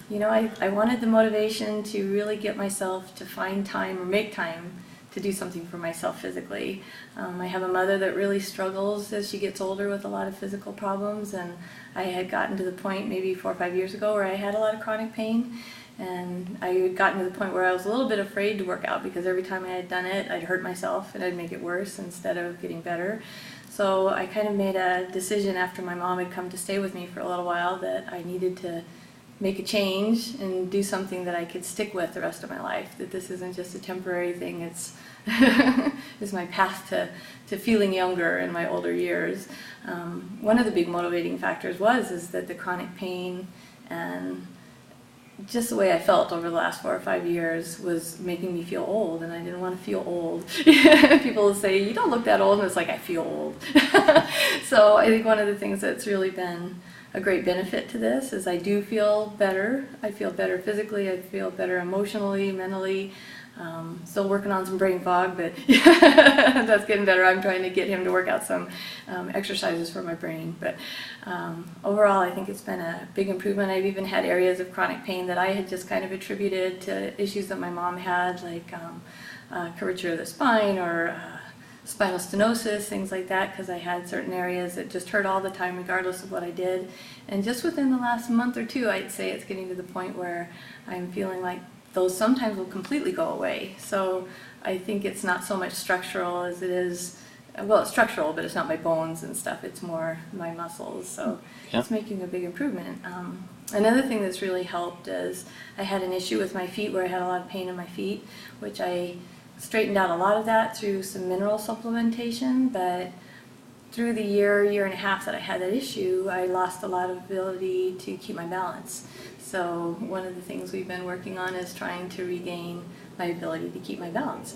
you know, I wanted the motivation to really get myself to find time or make time to do something for myself physically. I have a mother that really struggles as she gets older with a lot of physical problems, and I had gotten to the point maybe 4 or 5 years ago where I had a lot of chronic pain, and I had gotten to the point where I was a little bit afraid to work out because every time I had done it I'd hurt myself and I'd make it worse instead of getting better. So I kind of made a decision after my mom had come to stay with me for a little while that I needed to make a change and do something that I could stick with the rest of my life, that this isn't just a temporary thing, it's my path to feeling younger in my older years. One of the big motivating factors is that the chronic pain and just the way I felt over the last 4 or 5 years was making me feel old, and I didn't want to feel old. People will say, you don't look that old, and it's like, I feel old. So I think one of the things that's really been a great benefit to this is I do feel better. I feel better physically, I feel better emotionally, mentally. Still working on some brain fog, but that's getting better. I'm trying to get him to work out some exercises for my brain. But overall, I think it's been a big improvement. I've even had areas of chronic pain that I had just kind of attributed to issues that my mom had, like curvature of the spine or spinal stenosis, things like that, because I had certain areas that just hurt all the time regardless of what I did. And just within the last month or two, I'd say it's getting to the point where I'm feeling like those sometimes will completely go away. So I think it's not so much structural as it is, well, it's structural, but it's not my bones and stuff, it's more my muscles. So yeah, it's making a big improvement. Another thing that's really helped is I had an issue with my feet where I had a lot of pain in my feet, which I straightened out a lot of that through some mineral supplementation, but through the year and a half that I had that issue, I lost a lot of ability to keep my balance. So one of the things we've been working on is trying to regain my ability to keep my balance,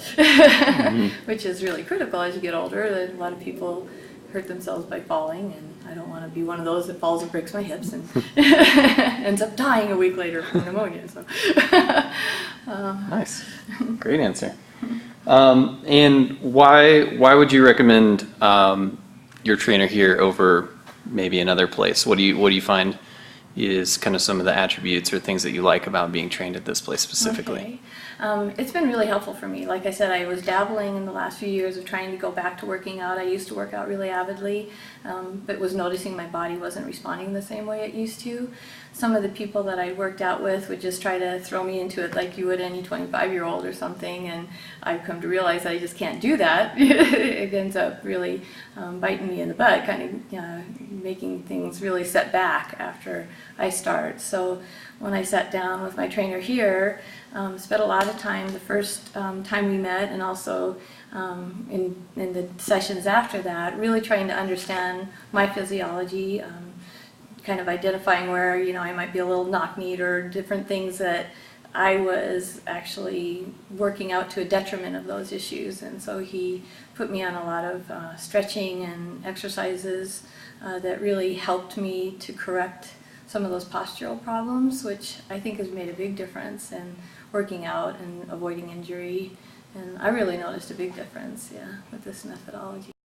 which is really critical as you get older. A lot of people hurt themselves by falling, and I don't want to be one of those that falls and breaks my hips and ends up dying a week later from pneumonia. So. Nice, great answer. And why would you recommend your trainer here over maybe another place? What do you find is kind of some of the attributes or things that you like about being trained at this place specifically? Okay. It's been really helpful for me. Like I said, I was dabbling in the last few years of trying to go back to working out. I used to work out really avidly, but was noticing my body wasn't responding the same way it used to. Some of the people that I worked out with would just try to throw me into it like you would any 25-year-old or something, and I've come to realize I just can't do that. It ends up really biting me in the butt, kind of making things really set back after I start. So when I sat down with my trainer here, spent a lot of time the first time we met, and also in the sessions after that, really trying to understand my physiology, kind of identifying where, you know, I might be a little knock-kneed or different things that I was actually working out to a detriment of those issues. And so he put me on a lot of stretching and exercises that really helped me to correct some of those postural problems, which I think has made a big difference in working out and avoiding injury. And I really noticed a big difference, yeah, with this methodology.